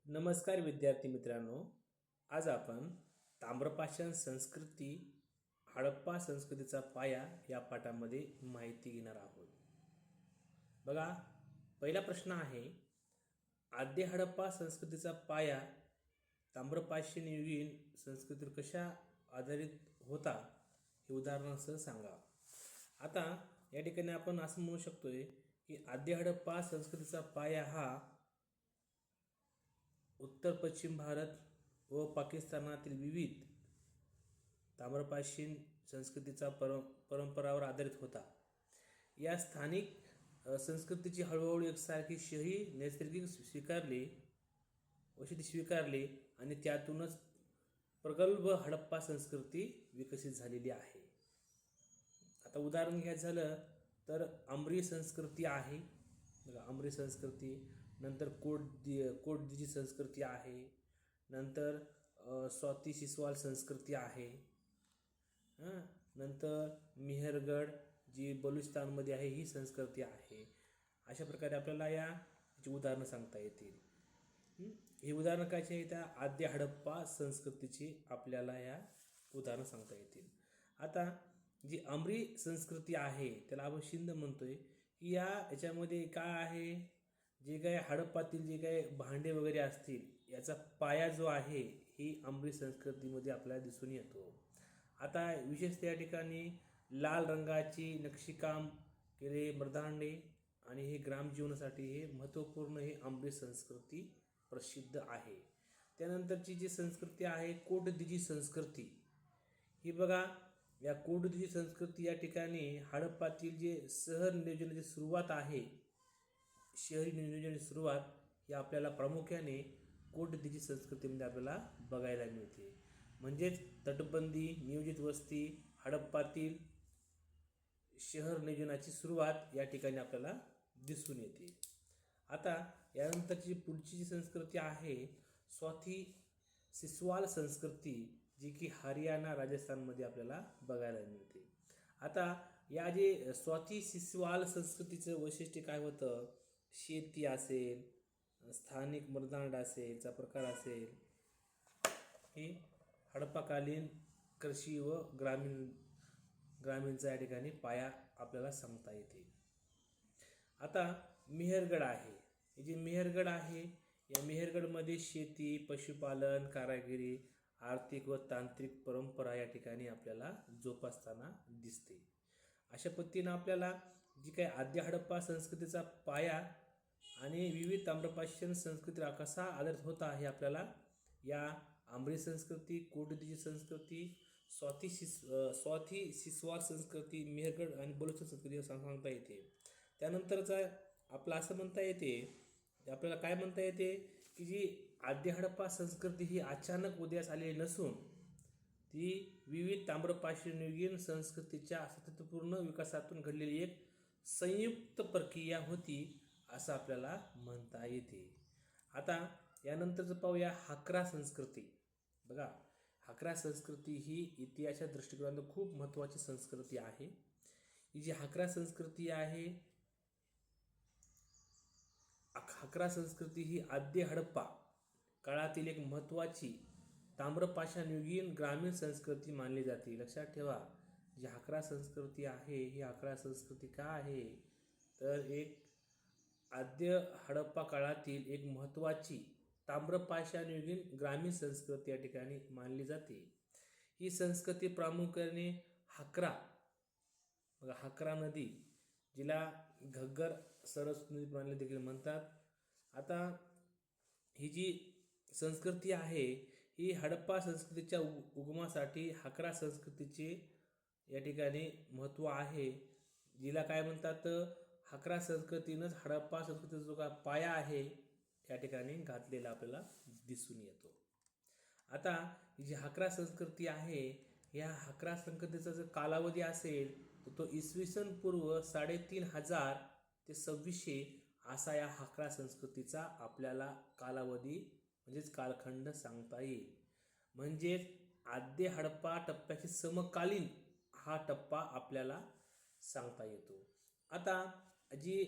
नमस्कार विद्यार्थी मित्रांनो. आज आपण ताम्रपाषाण संस्कृती हडप्पा संस्कृतीचा पाया या पाठामध्ये माहिती घेणार आहोत. बघा, पहिला प्रश्न आहे, आद्य हडप्पा संस्कृतीचा पाया ताम्रपाषाण युगीन संस्कृतीवर कशा आधारित होता हे उदाहरणासह सांगा. आता या ठिकाणी आपण असं म्हणू शकतोय की आद्य हडप्पा संस्कृतीचा पाया हा उत्तर पश्चिम भारत व पाकिस्तानातील विविध ताम्रपाषाण संस्कृतीचा परंपरावर आधारित होता. या स्थानिक संस्कृतीची हळूहळू एकसारखी शहरी नैसर्गिक स्वीकारले आणि त्यातूनच प्रगल्भ हडप्पा संस्कृती विकसित झालेली आहे. आता उदाहरण घ्यायचं झालं तर आम्री संस्कृती आहे. आम्री संस्कृती, नंतर कोटदिजी संस्कृती आहे, नंतर स्वाती सिसवाल संस्कृती आहे, नंतर मेहरगड जी बलुचिस्तानमध्ये आहे ही संस्कृती आहे. अशा प्रकारे आपल्याला याची उदाहरणं सांगता येतील. ही उदाहरणं कायची आहेत? त्या आद्य हडप्पा संस्कृतीची आपल्याला या उदाहरणं सांगता येतील. आता जी आम्री संस्कृती आहे त्याला आपण सिंध म्हणतोय की याच्यामध्ये काय आहे, जे काय हडप्पातील जे काय भांडे वगैरे असतील याचा पाया जो आहे ही आम्री संस्कृतीमध्ये आपल्याला दिसून येतो. आता विशेषतः या ठिकाणी लाल रंगाची नक्षीकाम केले मृदांडे आणि हे ग्रामजीवनासाठी हे महत्त्वपूर्ण हे आम्री संस्कृती प्रसिद्ध आहे. त्यानंतरची जी संस्कृती आहे कोटदिजी संस्कृती. ही बघा, या कोटदिजी संस्कृती या ठिकाणी हडप्पातील जे शहर नियोजनाची सुरुवात आहे, शहरी नियोजनाची सुरुवात ही आपल्याला प्रामुख्याने कोटदिजी संस्कृतीमध्ये आपल्याला बघायला मिळते. म्हणजेच तटबंदी, नियोजित वस्ती, हडप्पातील शहर नियोजनाची सुरुवात या ठिकाणी आपल्याला दिसून येते. आता यानंतरची पुढची जी संस्कृती आहे स्वाती सिसवाल संस्कृती, जी की हरियाणा राजस्थानमध्ये आपल्याला बघायला मिळते. आता या जे स्वाती सिसवाल संस्कृतीचं वैशिष्ट्य काय होतं, शेती असेल, स्थानिक मृदांड असेल चा प्रकार असेल, हे हडप्पाकालीन कृषी व ग्रामीणचा या ठिकाणी पाया आपल्याला सांगता येते. आता मेहरगड आहे. हे जे मेहरगड आहे या मेहरगडमध्ये शेती, पशुपालन, कारागिरी, आर्थिक व तांत्रिक परंपरा या ठिकाणी आपल्याला जोपासताना दिसते. अशा पद्धतीनं आपल्याला जी काही आद्य हडप्पा संस्कृतीचा पाया आणि विविध ताम्रपाषाण संस्कृतीला कसा आधारित होता हे आपल्याला या आम्री संस्कृती, कोटदिजी संस्कृती, स्वाती सिसवाल संस्कृती, मेहरगड आणि बलुच संस्कृती सांगता येते. त्यानंतरचा आपलं असं म्हणता येते, आपल्याला काय म्हणता येते की जी आद्य हडप्पा संस्कृती ही अचानक उदयास आलेली नसून ती विविध ताम्रपाषाणयुगीन संस्कृतीच्या सातत्यपूर्ण विकासातून घडलेली एक संयुक्त प्रक्रिया होती असं आपल्याला म्हणता येते. आता यानंतरचं पाहूया हाकरा संस्कृती. बघा, हाकरा संस्कृती ही इतिहासाच्या दृष्टिकोनातून खूप महत्त्वाची संस्कृती आहे. ही जी हाकरा संस्कृती आहे, हाकरा संस्कृती ही आद्य हडप्पा काळातील एक महत्त्वाची ताम्रपाषाणयुगीन ग्रामीण संस्कृती मानली जाते. लक्षात ठेवा, जी हाकरा संस्कृती आहे ही हाकरा संस्कृती का आहे तर एक आद्य हडप्पा काळातील एक महत्त्वाची ताम्रपाषाणयुगीन ग्रामीण संस्कृती या ठिकाणी मानली जाते. ही संस्कृती प्रामुख्याने हाकरा नदी, जिला घग्गर सरस्वती प्रणाली देखील म्हणतात. आता ही जी संस्कृती आहे ही हडप्पा संस्कृतीच्या उगमासाठी हाकरा संस्कृतीचे या ठिकाणी महत्त्व आहे. जिला काय म्हणतात, हाकरा संस्कृतीनंच हडप्पा संस्कृतीचा जो काय पाया आहे त्या ठिकाणी घातलेला आपल्याला दिसून येतो. आता ही जी हाकरा संस्कृती आहे या हाकरा संस्कृतीचा जर कालावधी असेल तर तो इसवी सन पूर्व 3500 ते 2600 असा या हाकरा संस्कृतीचा आपल्याला कालावधी म्हणजेच कालखंड सांगता येईल. म्हणजेच आद्य हडप्पा टप्प्याशी समकालीन हा टप्पा आपल्याला सांगता येतो. आता जी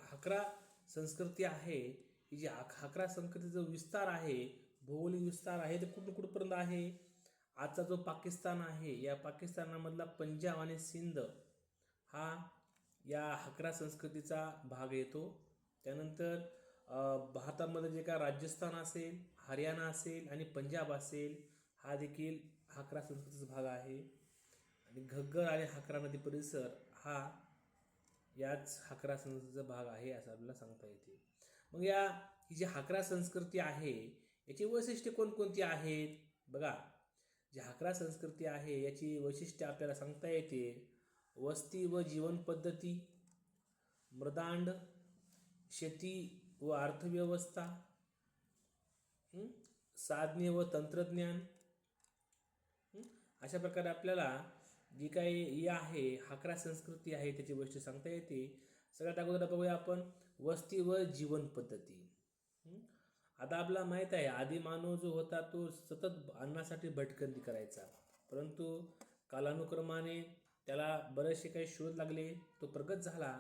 हाकरा संस्कृती आहे ही जी हाकरा संस्कृतीचा विस्तार आहे, भौगोलिक विस्तार आहे, ते कुठं कुठपर्यंत आहे. आजचा जो पाकिस्तान आहे, या पाकिस्तानामधला पंजाब आणि सिंध हा या हाकरा संस्कृतीचा भाग येतो. त्यानंतर भारतामध्ये जे काय राजस्थान असेल, हरियाणा असेल आणि पंजाब असेल, हा देखील हाकरा संस्कृतीचा भाग आहे. आणि घग्गर आणि हाकरा नदी परिसर हा याच हाकरा संस्कृतीचा भाग आहे असं आपल्याला सांगता येते. मग ही जी हाकरा संस्कृती आहे याची वैशिष्ट्ये कोणकोणती आहेत? बघा, जी हाकरा संस्कृती आहे याची वैशिष्ट्ये आपल्याला सांगता येते. वस्ती व जीवन पद्धती, मृदांड, शेती व अर्थव्यवस्था, साधने व तंत्रज्ञान. अशा प्रकारे आपल्याला जी काही आहे हाकरा संस्कृती आहे त्याची वैशिष्ट्ये सांगता येते. सगळ्यात अगोदर बघूया आपण वस्ती व जीवन पद्धती. आता आपल्याला माहीत आहे आदी मानव जो होता तो सतत अन्नासाठी भटकंती करायचा, परंतु कालानुक्रमाने त्याला बरेचसे काही शोध लागले, तो प्रगत झाला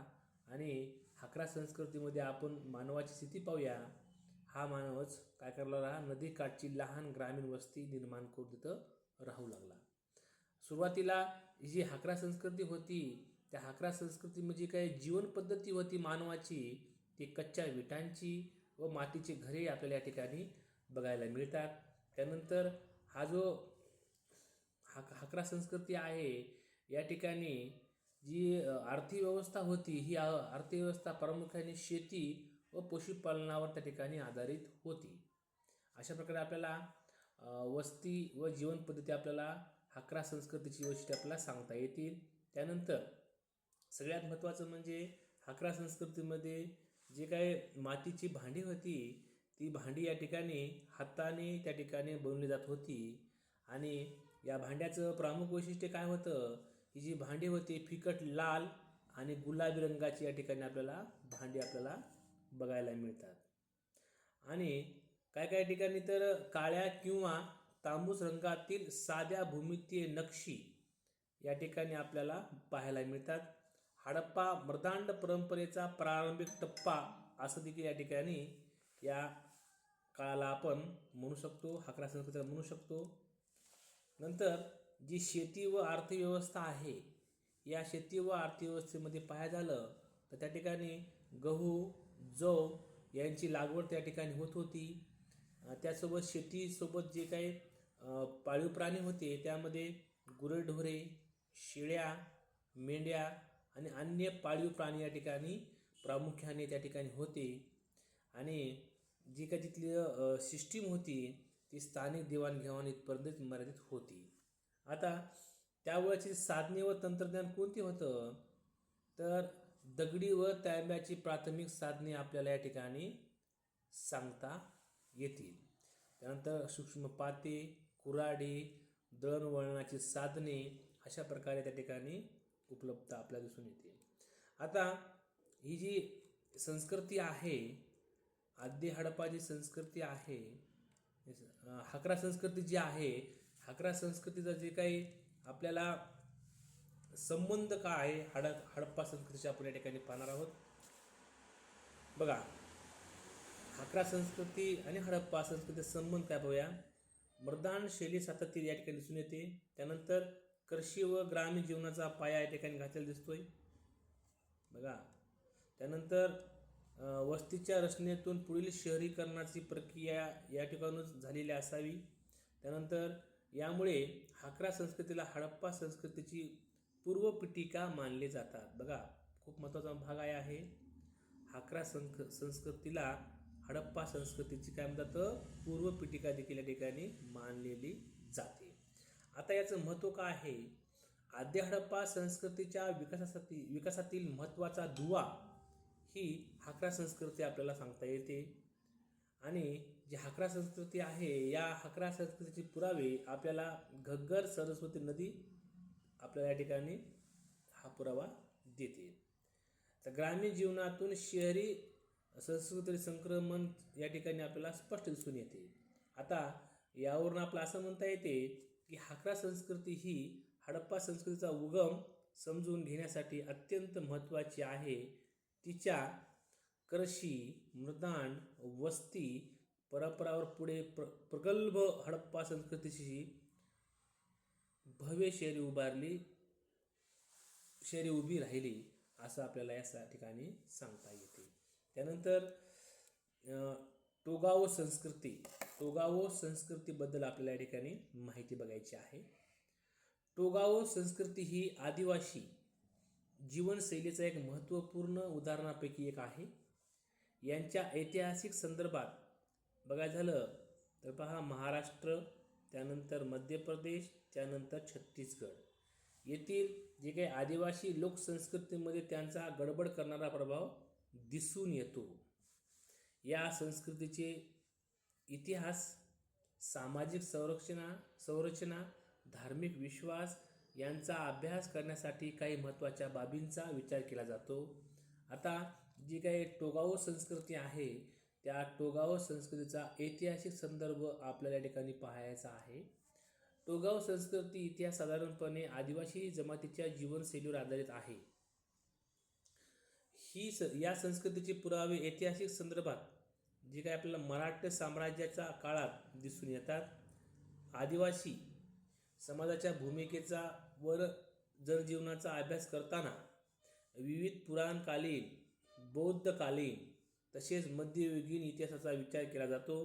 आणि हाकरा संस्कृतीमध्ये आपण मानवाची स्थिती पाहूया. हा मानवच काय करायला लागला, नदीकाठची लहान ग्रामीण वस्ती निर्माण करून तिथं राहू लागला. सुरुवातीला ही जी हाकरा संस्कृती होती त्या हाकरा संस्कृतीमध्ये काही जीवन पद्धती होती मानवाची, ती कच्च्या विटांची व मातीचे घरे आपल्याला या ठिकाणी बघायला मिळतात. त्यानंतर हा जो हाकरा संस्कृती आहे या ठिकाणी जी अर्थव्यवस्था होती, ही अर्थव्यवस्था प्रामुख्याने शेती व पशुपालनावर त्या ठिकाणी आधारित होती. अशा प्रकारे आपल्याला वस्ती व जीवन पद्धती आपल्याला हाकरा संस्कृतीची वैशिष्ट्ये आपल्याला सांगता येतील. त्यानंतर सगळ्यात महत्त्वाचं म्हणजे हाकरा संस्कृतीमध्ये जे काही मातीची भांडी होती ती भांडी या ठिकाणी हाताने त्या ठिकाणी बनवली जात होती. आणि या भांड्याचं प्रमुख वैशिष्ट्य काय होतं, ही जी भांडी होती फिकट लाल आणि गुलाबी रंगाची या ठिकाणी आपल्याला भांडी आपल्याला बघायला मिळतात. आणि काय ठिकाणी तर काळ्या किंवा तांबूस रंगातील साध्या भूमितीय नक्षी या ठिकाणी आपल्याला पाहायला मिळतात. हडप्पा मृदांड परंपरेचा प्रारंभिक टप्पा असं देखील या ठिकाणी या काळाला आपण म्हणू शकतो, हाकरा संस्कृतीला म्हणू शकतो. नंतर जी शेती व अर्थव्यवस्था आहे, या शेती व अर्थव्यवस्थेमध्ये पाहायला झालं तर त्या ठिकाणी गहू, जव यांची लागवड त्या ठिकाणी होत होती. त्यासोबत शेतीसोबत जे काही पाळीव प्राणी होते त्यामध्ये गुरेढोरे, शेळ्या, मेंढ्या आणि अन्य पाळीव प्राणी या ठिकाणी प्रामुख्याने त्या ठिकाणी होते. आणि जी काही तिथली सिस्टीम होती ती स्थानिक देवाणघेवाण इथपर्यंत मर्यादित होती. आता त्यावेळेची साधने व तंत्रज्ञान कोणते होतं, तर दगडी व तांब्याची प्राथमिक साधने आपल्याला या ठिकाणी सांगता येतील. त्यानंतर सूक्ष्म पाते, कुऱ्हाडी, दळणवळणाची साधने अशा प्रकारे त्या ठिकाणी उपलब्ध आपल्याला दिसून येते. आता ही जी संस्कृती आहे, आद्य हडप्पाची संस्कृती आहे, हाकरा संस्कृती जी आहे, हाकरा संस्कृतीचा जे काही आपल्याला संबंध काय आहे हडप्पा संस्कृतीशी आपण या ठिकाणी पाहणार आहोत. बघा, हाकरा संस्कृती आणि हडप्पा संस्कृतीचा संबंध काय पाहूया. मृदांड शैली सातत्य या ठिकाणी दिसून येते. त्यानंतर कृषी व ग्रामीण जीवनाचा पाया या ठिकाणी घातलेला दिसतोय. बघा, त्यानंतर वस्तीच्या रचनेतून पुढील शहरीकरणाची प्रक्रिया या ठिकाणून झालेली असावी. त्यानंतर यामुळे हाकरा संस्कृतीला हडप्पा संस्कृतीची पूर्वपीठिका मानले जातात. बघा, खूप महत्त्वाचा भाग आहे. हाकरा संस्कृतीला हडप्पा संस्कृतीची काय म्हणतात, पूर्वपीठिका देखील या ठिकाणी मानलेली जाते. आता याचं महत्त्व काय आहे, आद्य हडप्पा संस्कृतीच्या विकासातील महत्त्वाचा दुवा ही हाकरा संस्कृती आपल्याला सांगता येते. आणि जी हाकरा संस्कृती आहे या हाकरा संस्कृतीचे पुरावे आपल्याला घग्गर सरस्वती नदी आपल्याला या ठिकाणी हा पुरावा देते. तर ग्रामीण जीवनातून शहरी संस्कृती संक्रमण या ठिकाणी आपल्याला स्पष्ट दिसून येते. आता यावरून आपल्याला असं म्हणता येते की हाकरा संस्कृती ही हडप्पा संस्कृतीचा उगम समजून घेण्यासाठी अत्यंत महत्त्वाची आहे. तिच्या कृषी, मृदांड, वस्ती परंपरावर पुढे प्रगल्भ हडप्पा संस्कृतीची भव्य शहरी उभी राहिली असं आपल्याला या ठिकाणी सांगता येते. त्यानंतर टोगाओ संस्कृतीबद्दल आपल्याला या ठिकाणी माहिती बघायची आहे. टोगाओ संस्कृती ही आदिवासी जीवनशैलीचा एक महत्त्वपूर्ण उदाहरणापैकी एक आहे. यांच्या ऐतिहासिक संदर्भात बघायचं झालं तर पहा, महाराष्ट्र, त्यानंतर मध्य प्रदेश, त्यानंतर छत्तीसगड येथील जे काही आदिवासी लोकसंस्कृतीमध्ये त्यांचा गडबड करणारा प्रभाव दिसून येतो. या संस्कृतीचे इतिहास, सामाजिक संरचना, धार्मिक विश्वास यांचा अभ्यास करण्यासाठी काही महत्त्वाच्या बाबींचा विचार केला जातो. आता जी काही टोगाओ संस्कृती आहे त्या टोगाओ संस्कृतीचा ऐतिहासिक संदर्भ आपल्याला या ठिकाणी पाहायचा आहे. टोगाओ संस्कृती इतिहास साधारणपणे आदिवासी जमातीच्या जीवनशैलीवर आधारित आहे. या संस्कृतीचे पुरावे ऐतिहासिक संदर्भात जे काही आपल्याला मराठा साम्राज्याच्या काळात दिसून येतात. आदिवासी समाजाच्या भूमिकेचा व जनजीवनाचा अभ्यास करताना विविध पुराणकालीन, बौद्धकालीन तसेच मध्ययुगीन इतिहासाचा विचार केला जातो.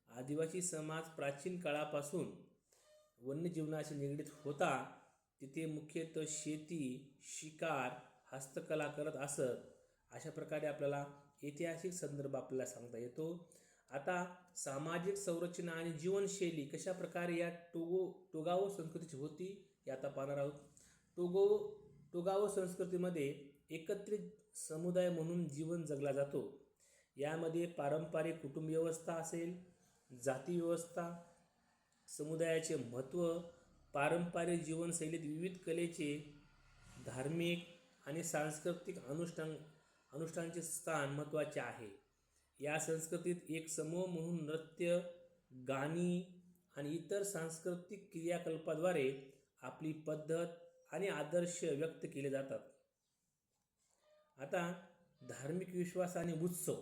आदिवासी समाज प्राचीन काळापासून वन्यजीवनाशी निगडीत होता. तिथे मुख्यतः शेती, शिकार, हस्तकला करत असत. अशा प्रकारे आपल्याला ऐतिहासिक संदर्भ आपल्याला सांगता येतो. आता सामाजिक संरचना आणि जीवनशैली कशा प्रकारे या टोगाओ संस्कृतीची होती हे आता पाहणार आहोत. टोगाओ संस्कृतीमध्ये एकत्रित समुदाय म्हणून जीवन जगला जातो. यामध्ये पारंपरिक कुटुंब व्यवस्था असेल, जाती व्यवस्था, समुदायाचे महत्त्व, पारंपरिक जीवनशैलीत विविध कलेचे, धार्मिक आणि सांस्कृतिक अनुष्ठानाचे स्थान महत्त्वाचे आहे. या संस्कृतीत एक समूह म्हणून नृत्य, गाणी आणि इतर सांस्कृतिक क्रियाकलापाद्वारे आपली पद्धत आणि आदर्श व्यक्त केले जातात. आता धार्मिक विश्वास आणि उत्सव.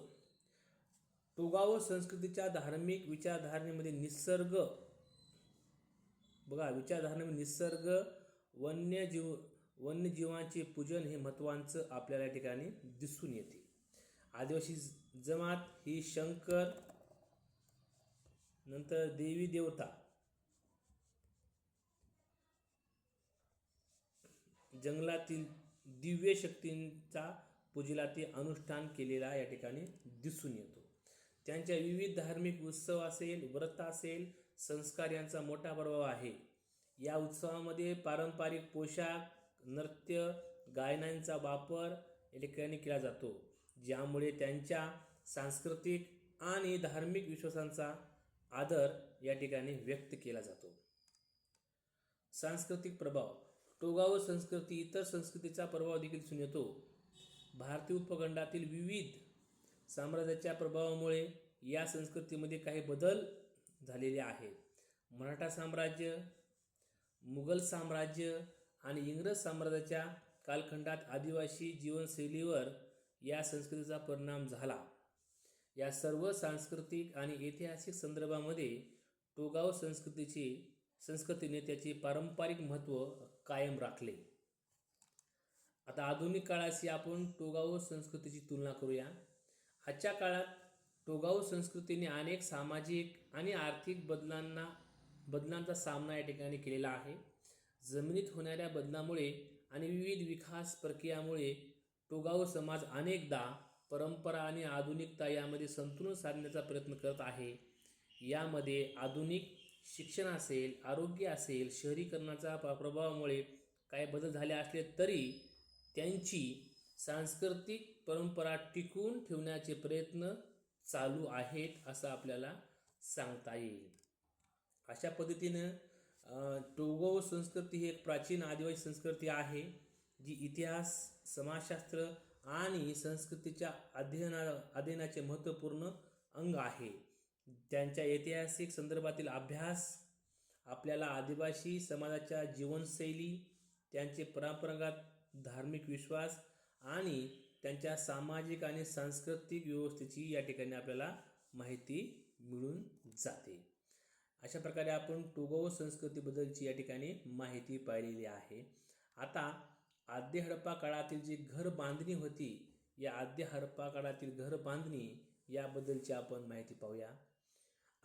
टोगाओ संस्कृतीच्या धार्मिक विचारधारणेमध्ये निसर्ग, वन्यजीवांचे पूजन हे महत्त्वाचं आपल्याला या ठिकाणी दिसून येते. आदिवासी जमात ही शंकर, नंतर देवी देवता, जंगलातील दिव्य शक्तींचा पूजेला ते अनुष्ठान केलेला या ठिकाणी दिसून येतो. त्यांच्या विविध धार्मिक उत्सव असेल, व्रत असेल, संस्कार यांचा मोठा प्रभाव आहे. या उत्सवामध्ये पारंपरिक पोशाख, नृत्य, गायनांचा वापर या ठिकाणी केला जातो, ज्यामुळे त्यांच्या सांस्कृतिक आणि धार्मिक विश्वासांचा आदर या ठिकाणी व्यक्त केला जातो. सांस्कृतिक प्रभाव. टोगाओ संस्कृती इतर संस्कृतीचा प्रभाव देखील दिसून येतो. भारतीय उपखंडातील विविध साम्राज्याच्या प्रभावामुळे या संस्कृतीमध्ये काही बदल झालेले आहेत. मराठा साम्राज्य, मुघल साम्राज्य आणि इंग्रज साम्राज्याच्या कालखंडात आदिवासी जीवनशैलीवर या संस्कृतीचा परिणाम झाला. या सर्व सांस्कृतिक आणि ऐतिहासिक संदर्भामध्ये टोगाओ संस्कृतीने त्याचे पारंपरिक महत्त्व कायम राखले. आता आधुनिक काळाशी आपण टोगाओ संस्कृतीची तुलना करूया. आजच्या काळात टोगाओ संस्कृतीने अनेक सामाजिक आणि आर्थिक बदलांचा सामना या ठिकाणी केलेला आहे. जमिनीत होणाऱ्या बदलामुळे आणि विविध विकास प्रक्रियामुळे टोगाओ समाज अनेकदा परंपरा आणि आधुनिकता यामध्ये संतुलन साधण्याचा प्रयत्न करत आहे. यामध्ये आधुनिक शिक्षण असेल, आरोग्य असेल, शहरीकरणाच्या प्रभावामुळे काही बदल झाले असले तरी त्यांची सांस्कृतिक परंपरा टिकवून ठेवण्याचे प्रयत्न चालू आहेत असं आपल्याला सांगता येईल. अशा पद्धतीनं टोगाओ संस्कृती ही एक प्राचीन आदिवासी संस्कृती आहे, जी इतिहास, समाजशास्त्र आणि संस्कृतीच्या अध्ययनाचे महत्त्वपूर्ण अंग आहे. त्यांच्या ऐतिहासिक संदर्भातील अभ्यास आपल्याला आदिवासी समाजाच्या जीवनशैली, त्यांचे परंपरागत धार्मिक विश्वास आणि त्यांच्या सामाजिक आणि सांस्कृतिक व्यवस्थेची या ठिकाणी आपल्याला माहिती मिळून जाते. अशा प्रकारे आपण टोगो संस्कृतीबद्दलची या ठिकाणी माहिती पाहिलेली आहे. आता आद्य हडप्पा काळातील जी घर बांधणी होती, या आद्य हडप्पा काळातील घर बांधणी याबद्दलची आपण माहिती पाहूया.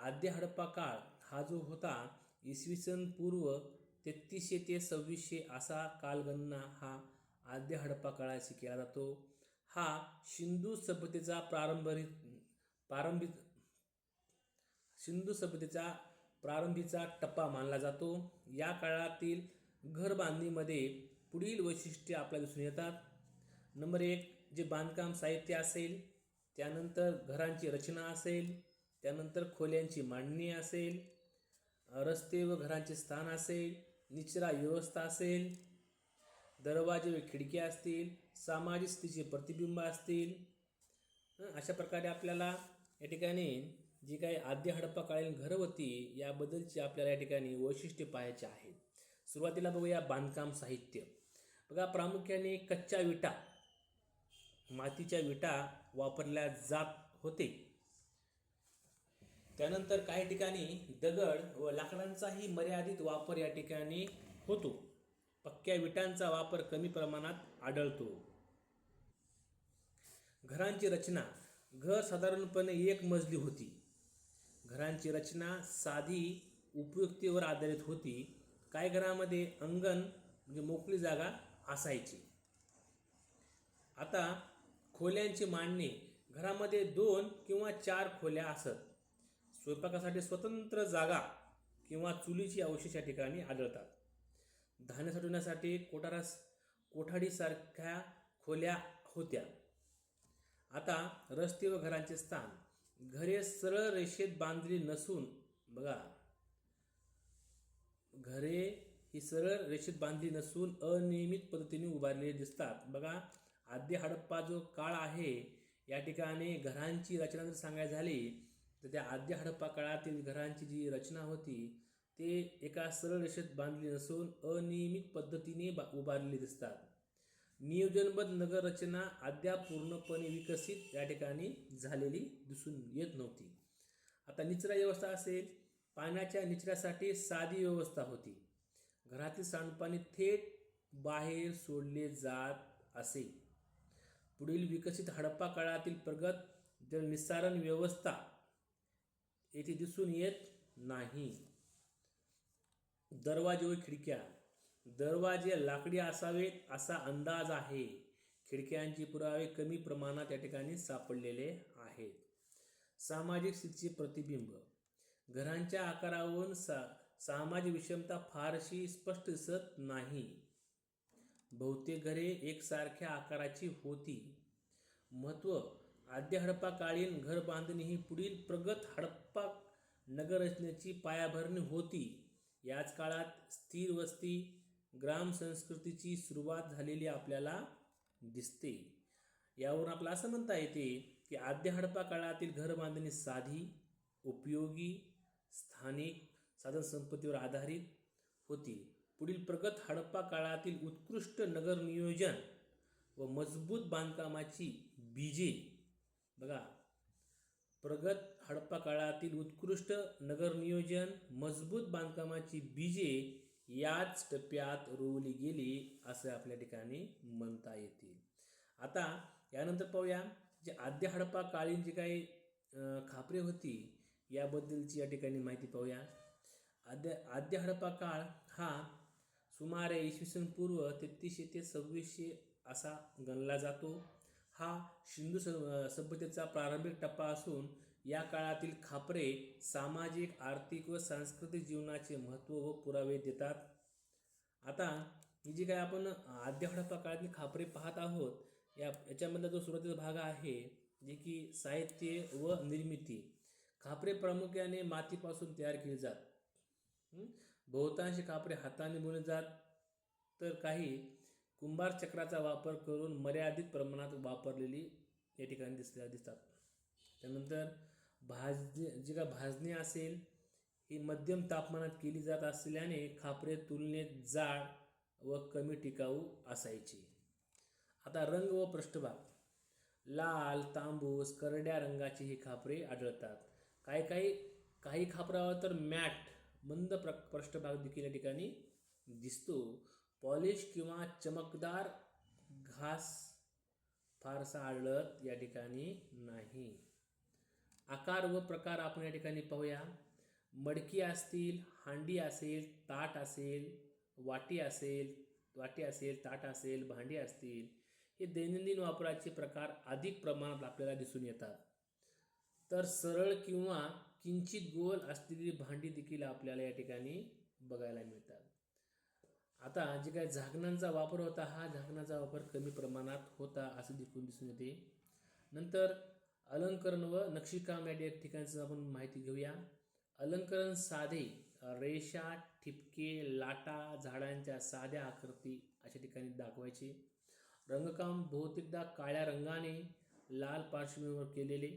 आद्य हडप्पा काळ हा जो होता, इसवी सन पूर्व 3300 ते 2600 असा कालगणना हा आद्य हडप्पा काळाशी केला जातो. हा सिंधू सभ्यतेचा प्रारंभीचा टप्पा मानला जातो. या काळातील घर बांधणीमध्ये पुढील वैशिष्ट्ये आपल्याला दिसून येतात. नंबर 1, जे बांधकाम साहित्य असेल, त्यानंतर घरांची रचना असेल, त्यानंतर खोल्यांची मांडणी असेल, रस्ते व घरांचे स्थान असेल, निचरा व्यवस्था असेल, दरवाजे व खिडक्या असतील, सामाजिक स्थितीचे प्रतिबिंब असतील. अशा प्रकारे आपल्याला या ठिकाणी जी काही आद्य हडप्पाकालीन घरं होती याबद्दलची आपल्याला या ठिकाणी वैशिष्ट्ये पाहायची आहेत. सुरुवातीला बघूया बांधकाम साहित्य. बघा, प्रामुख्याने कच्च्या विटा, मातीच्या विटा वापरल्या जात होते. त्यानंतर काही ठिकाणी दगड व लाकडांचाही मर्यादित वापर या ठिकाणी होतो. पक्क्या विटांचा वापर कमी प्रमाणात आढळतो. घरांची रचना. घर साधारणपणे एक मजली होती. घरांची रचना साधी उपयुक्तेवर आधारित होती. काही घरामध्ये अंगण म्हणजे मोकळी जागा असायची. आता खोल्यांची मांडणी. घरामध्ये 2 किंवा 4 खोल्या असत. स्वयंपाकासाठी स्वतंत्र जागा किंवा चुलीची अवशेष या ठिकाणी आढळतात. धान्य साठवण्यासाठी कोठाडीसारख्या खोल्या होत्या. आता रस्ते व घरांचे स्थान. घरे सरळ रेषेत बांधली नसून, बघा, घरे ही सरळ रेषेत बांधली नसून अनियमित पद्धतीने उभारलेली दिसतात. बघा, आद्य हडप्पा जो काळ आहे या ठिकाणी घरांची रचना जर सांगायची झाली तर त्या आद्य हडप्पा काळातील घरांची जी रचना होती ते एका सरळ रेषेत बांधली नसून अनियमित पद्धतीने उभारलेली दिसतात. नियोजनबद्ध नगर रचना अद्याप पूर्णपणे विकसित या ठिकाणी झालेली दिसून येत नव्हती. आता निचरा व्यवस्था असेल. पाण्याच्या निचऱ्यासाठी साधी व्यवस्था होती. घरातील सांडपाणी थेट बाहेर सोडले जात असे. पुढील विकसित हडप्पा काळातील प्रगत जलनिस्सारण व्यवस्था येथे दिसून येत नाही. दरवाजे व खिडक्या. दरवाजे लाकडी असावेत असा अंदाज आहे. खिडक्यांचे पुरावे कमी प्रमाणात या ठिकाणी सापडलेले आहेत. सामाजिक स्थितीचे प्रतिबिंब. घरांच्या आकारावरून सामाजिक विषमता फारशी स्पष्ट दिसत नाही. बहुतेक घरे एकसारख्या आकाराची होती. महत्त्व. आद्य हडप्पाकालीन घर बांधणी ही पुढील प्रगत हडप्पा नगररचनेची पायाभरणी होती. याच काळात स्थिर वस्ती ग्राम संस्कृतीची सुरुवात झालेली आपल्याला दिसते. यावरून आपल्याला असं म्हणता येते की आद्य हडप्पा काळातील घर बांधणी साधी, उपयोगी, स्थानिक साधनसंपत्तीवर आधारित होती. पुढील प्रगत हडप्पा काळातील उत्कृष्ट नगर नियोजन व मजबूत बांधकामाची बीजे. बघा, प्रगत हडप्पा काळातील उत्कृष्ट नगर नियोजन, मजबूत बांधकामाची बीजे याच टप्प्यात रोवली गेली असं आपल्या ठिकाणी म्हणता येतील. आता यानंतर पाहूया जे आद्य हडप्पा काळीन जी काही खापरे होती याबद्दलची या ठिकाणी माहिती पाहूया. आद्य हडप्पा काळ हा सुमारे इसवी सन पूर्व 3300 ते 2600 असा गणला जातो. हा सिंधू सभ्यतेचा प्रारंभिक टप्पा असून या काळातील खापरे सामाजिक, आर्थिक व सांस्कृतिक जीवनाचे महत्त्व व पुरावे देतात. आता ही जी काय आपण आद्य हडप्पा काळातील खापरे पाहत आहोत याच्यामधला जो सुरुवातीचा भाग आहे जे की साहित्य व निर्मिती. खापरे प्रामुख्याने मातीपासून तयार केली जात. बहुतांश खापरे हाताने बनवली जात तर काही कुंभार चक्राचा वापर करून मर्यादित प्रमाणात वापरलेली या ठिकाणी दिसतात. त्यानंतर जी का भाजणी असेल ही मध्यम तापमानात केली जात असल्याने खापरे तुलनेत जाड व कमी टिकाऊ असायची. आता रंग व पृष्ठभाग. लाल, तांबूस, करड्या रंगाची ही खापरे आढळतात. काही खापरावर तर मॅट मंद पृष्ठभाग देखील या ठिकाणी दिसतो. पॉलिश किंवा चमकदार घास फारसा आढळत या ठिकाणी नाही. आकार व प्रकार आपण या ठिकाणी पाहूया. मडकी असतील, हांडी असेल, ताट असेल, वाटी असेल, ताट असेल, भांडी असतील, हे दैनंदिन वापराचे प्रकार अधिक प्रमाणात आपल्याला दिसून येतात. तर सरळ किंवा किंचित गोल असलेली भांडी देखील आपल्याला या ठिकाणी बघायला मिळतात. आता जे काही झाकणांचा वापर होता, हा झाकणाचा वापर कमी प्रमाणात होता असं दिसून येते. नंतर अलंकरण व नक्षीकाम या ठिकाणचं आपण माहिती घेऊया. अलंकरण साधे रेषा, ठिपके, लाटा, झाडांच्या साध्या आकृती अशा ठिकाणी दाखवायचे. रंगकाम बहुतेकदा काळ्या रंगाने लाल पार्श्वभूमीवर केलेले.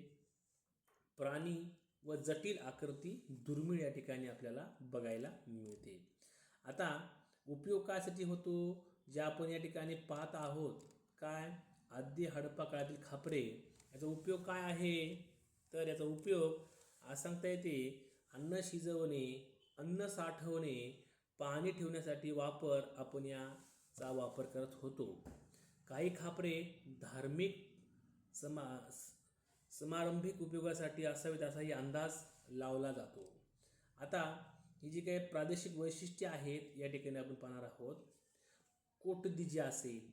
प्राणी व जटिल आकृती दुर्मिळ या ठिकाणी आपल्याला बघायला मिळते. आता उपयोग कायसाठी होतो, जे आपण या ठिकाणी पाहत आहोत, काय आद्य हडप्पा काळातील खापरे, याचा उपयोग काय आहे, तर याचा उपयोग आज सांगता येते अन्न शिजवणे, अन्न साठवणे, पाणी ठेवण्यासाठी आपण याचा वापर करत होतो. काही खापरे धार्मिक समारंभिक उपयोगासाठी असावेत असाही अंदाज लावला जातो. आता ही जी काही प्रादेशिक वैशिष्ट्ये आहेत या ठिकाणी आपण पाहणार आहोत. कोटदिजे असेल,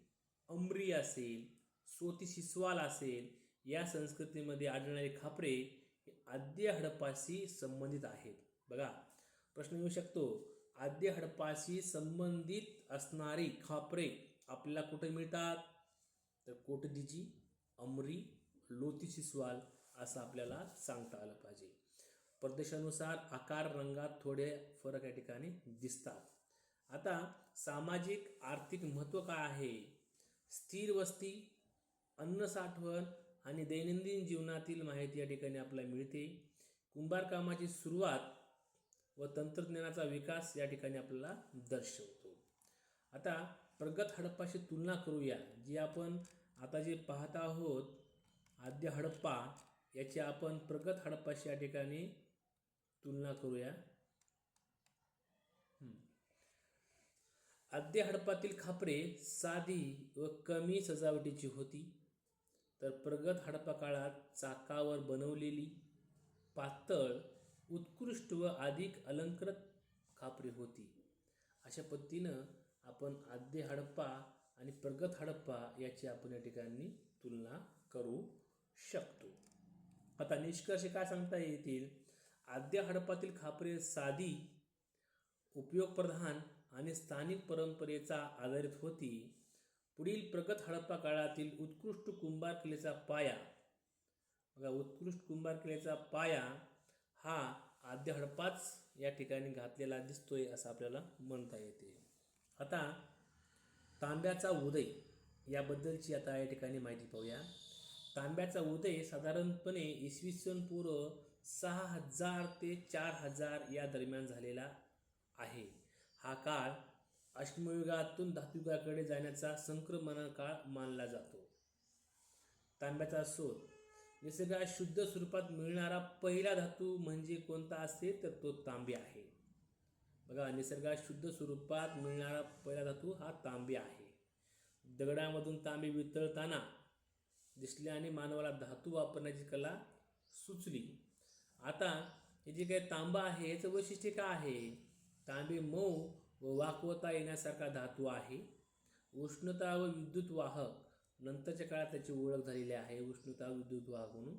अमरी असेल, सोती सिसवाल असेल, या संस्कृतीमध्ये आढळणारी खापरे हे आद्य हडप्पाशी संबंधित आहेत. बघा, प्रश्न येऊ शकतो, आद्य हडप्पाशी संबंधित असणारी खापरे आपल्याला कुठे मिळतात, तर कोटदिजी, अमरी, लोती सिसवाल असं आपल्याला सांगता आलं पाहिजे. प्रदेशानुसार आकार, रंगात थोडे फरक या ठिकाणी दिसतात. आता सामाजिक आर्थिक महत्त्व काय आहे, स्थिर वस्ती, अन्न साठवण आणि दैनंदिन जीवनातील माहिती या ठिकाणी आपल्याला मिळते. कुंभारकामाची सुरुवात व तंत्रज्ञानाचा विकास या ठिकाणी आपल्याला दर्शवतो. आता प्रगत हडप्पाशी तुलना करूया. जी आपण आता जे पाहत आहोत आद्य हडप्पा, याची आपण प्रगत हडप्पाशी या ठिकाणी तुलना करूया. आद्य हडप्पातील खापरे साधी व कमी सजावटीची होती, तर प्रगत हडप्पा काळात चाकावर बनवलेली, पातळ, उत्कृष्ट व अधिक अलंकृत खापरे होती. अशा पद्धतीनं आपण आद्य हडप्पा आणि प्रगत हडप्पा याची आपण या ठिकाणी तुलना करू शकतो. आता निष्कर्ष काय सांगता येतील, आद्य हडप्पातील खापरे साधी, उपयोगप्रधान आणि स्थानिक परंपरेचा आधारित होती. पुढील प्रगत हडप्पा काळातील उत्कृष्ट कुंभारकलेचा पाया, बघा उत्कृष्ट कुंभारकलेचा पाया हा आद्य हडप्पाच या ठिकाणी घातलेला दिसतोय असं आपल्याला म्हणता येते. आता तांब्याचा उदय याबद्दलची आता या ठिकाणी माहिती पाहूया. तांब्याचा उदय साधारणपणे इसवी सन पूर्व 6000 ते 4000 या दरम्यान झालेला आहे. हा काळ अश्मयुगातून धातुयुगाकडे जाण्याचा संक्रमण काळ मानला जातो. तांब्याचा शोध, निसर्गात शुद्ध स्वरूपात मिळणारा पहिला धातू म्हणजे कोणता असेल तर तो तांबे आहे. बघा, निसर्गात शुद्ध स्वरूपात मिळणारा पहिला धातू हा तांबे आहे. दगडामधून तांबे वितळताना दिसले आणि मानवाला धातू वापरण्याची कला सुचली. आता हे जे काही तांबा आहे याचं वैशिष्ट्य काय आहे, तांबे मऊ व वाकवता येण्यासारखा धातू आहे. उष्णता व विद्युत वाहक, नंतरच्या काळात त्याची ओळख झालेली आहे उष्णता विद्युत वाहक म्हणून.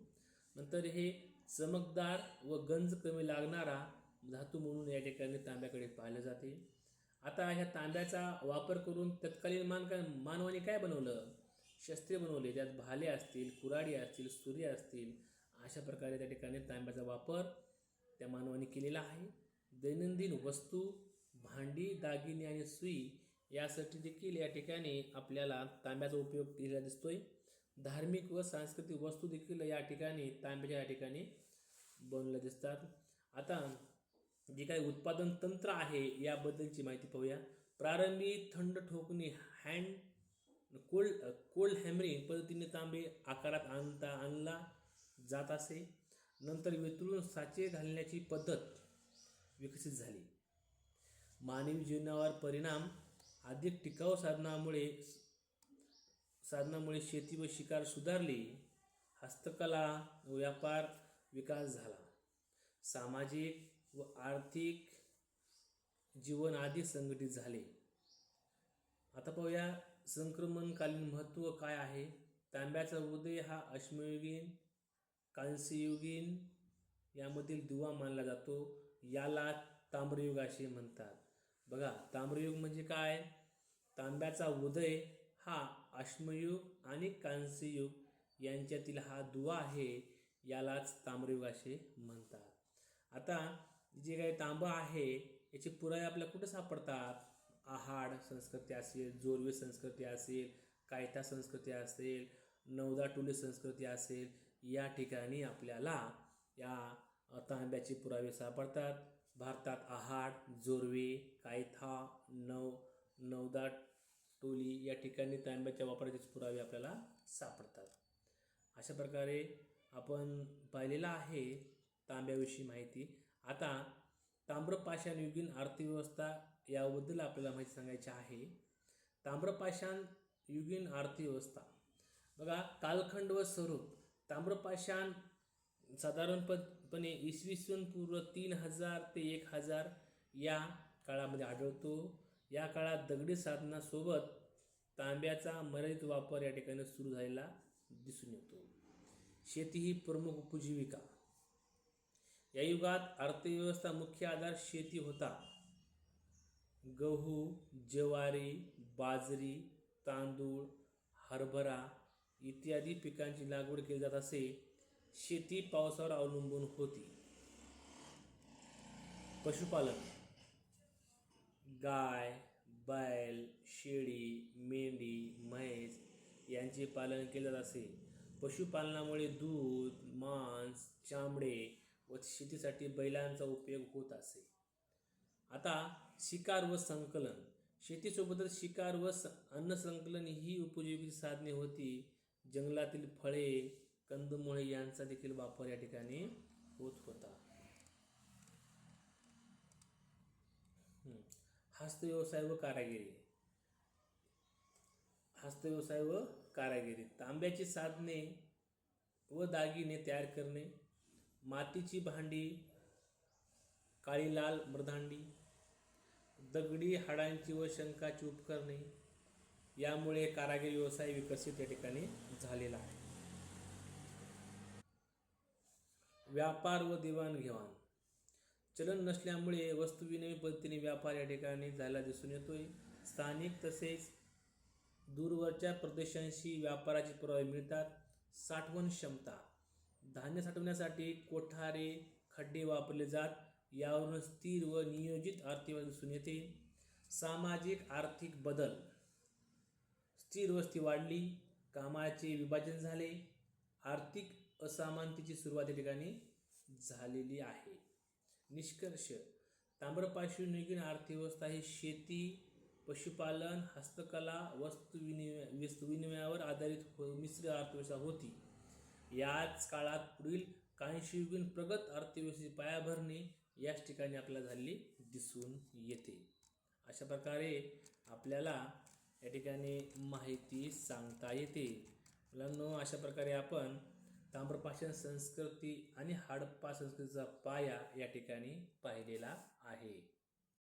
नंतर हे चमकदार व गंज कमी लागणारा धातू म्हणून या ठिकाणी तांब्याकडे पाहिले जाते. आता ह्या तांब्याचा वापर करून तत्कालीन मानवाने काय बनवलं, शस्त्रे बनवले. त्यात भाले असतील, कुऱ्हाडी असतील, सूर्य असतील, अशा प्रकारे त्या ठिकाणी तांब्याचा वापर त्या मानवाने केलेला आहे. दैनंदिन वस्तू, भांडी, दागिने आणि सुई यासाठी देखील या ठिकाणी आपल्याला तांब्याचा उपयोग केलेला दिसतोय. धार्मिक व सांस्कृतिक वस्तू देखील या ठिकाणी तांब्याच्या या ठिकाणी बनवल्या दिसतात. आता जे काही उत्पादन तंत्र आहे याबद्दलची माहिती पाहूया. प्रारंभी थंड ठोकणे, हँड कोल्ड हॅमरिंग पद्धतीने तांबे आकारात आणला जात असे. नंतर वितळून साचे घालण्याची पद्धत विकसित झाली. मानवी जीवनावर परिणाम अधिक टिकाऊ साधनामुळे शेती व शिकार सुधारली. हस्तकला व्यापार विकास झाला. सामाजिक व आर्थिक जीवन अधिक संघटित झाले. आता पाहूया संक्रमणकालीन महत्त्व काय आहे. तांब्याचा उदय हा अश्मयुगीन कांस्ययुगीन यामधील दुवा मानला जातो. याला ताम्रयुग असे म्हणतात. बघा, ताम्रयुग म्हणजे काय? तांब्याचा उदय हा अश्मयुग आणि कांस्ययुग यांच्यातील हा दुवा आहे. यालाच ताम्रयुग असे म्हणतात. आता जे काही तांबा आहे याचे पुरावे आपल्याला कुठे सापडतात? आहाड संस्कृती असेल, जोरवे संस्कृती असेल, कायथा संस्कृती असेल, नवदाटोली संस्कृती असेल, या ठिकाणी आपल्याला या तांब्याचे पुरावे सापडतात. भारतात आहाड, जोरवे, कायथा, नवदाटोली या ठिकाणी तांब्याच्या वापराचे पुरावे आपल्याला सापडतात. अशा प्रकारे आपण पाहिलेलं आहे तांब्याविषयी माहिती. आता ताम्रपाषाण युगीन अर्थव्यवस्था याबद्दल आपल्याला माहिती सांगायची आहे. ताम्रपाषाण युगीन अर्थव्यवस्था बघा, कालखंड व स्वरूप. ताम्रपाषाण साधारणपणे इसवी पूर्व 3000 ते 1000 या काळामध्ये आढळतो. या काळात दगडी साधनासोबत तांब्याचा मर्यादित वापर या ठिकाणी सुरू झालेला दिसून येतो. शेती ही प्रमुख उपजीविका. या युगात अर्थव्यवस्था मुख्य आधार शेती होता. गहू, ज्वारी, बाजरी, तांदूळ, हरभरा इत्यादी पिकांची लागवड केली जात असे. शेती पावसावर अवलंबून होती. पशुपालन. गाय, बैल, शेळी, मेंढी, म्हैस यांचे पालन केले जात असे. पशुपालनामुळे दूध, मांस, चामडे व शेतीसाठी बैलांचा उपयोग होत असे. आता शिकार व संकलन. शेतीसोबतच शिकार व अन्न संकलन ही उपयोगी साधने होती. जंगलातील फळे, कंदमुळे यांचा देखील वापर या ठिकाणी होत होता. हस्तव्यवसाय व कारागिरी. हस्तव्यवसाय व कारागिरी. तांब्याची साधने व दागिने तयार करणे, मातीची भांडी, काळी लाल मृदांडी, दगडी हाडांची व शंखाची उपकरणे यामुळे कारागिरी व्यवसाय विकसित या ठिकाणी झालेला आहे. व्यापार व देवाणघेवाण. चलन नसल्यामुळे वस्तू विनिमय पद्धतीने व्यापार या ठिकाणी झाला दिसून येतोय. स्थानिक तसेच दूरवरच्या प्रदेशांशी व्यापाराचे पुरावे मिळतात. साठवण क्षमता. धान्य साठवण्यासाठी कोठारे, खड्डे वापरले जात. यावरून स्थिर व नियोजित अर्थव्यवस्था दिसून येते. सामाजिक आर्थिक बदल. स्थिर वस्ती वाढली, कामाचे विभाजन झाले, आर्थिक असमानतेची सुरुवात या ठिकाणी झालेली आहे. निष्कर्ष. ताम्रपाषाण युगीन अर्थव्यवस्था ही शेती, पशुपालन, हस्तकला, वस्तू विनिमयावर आधारित मिश्र अर्थव्यवस्था होती. याच काळात पुढील कांस्ययुगीन प्रगत अर्थव्यवस्थेची पायाभरणी याच ठिकाणी आपल्याला झालेली दिसून येते. अशा प्रकारे आपल्याला या ठिकाणी माहिती सांगता येते. मुलांनो, अशा प्रकारे आपण ताम्रपाषाण संस्कृती आणि हडप्पा संस्कृतीचा पाया या ठिकाणी पाहिलेला आहे.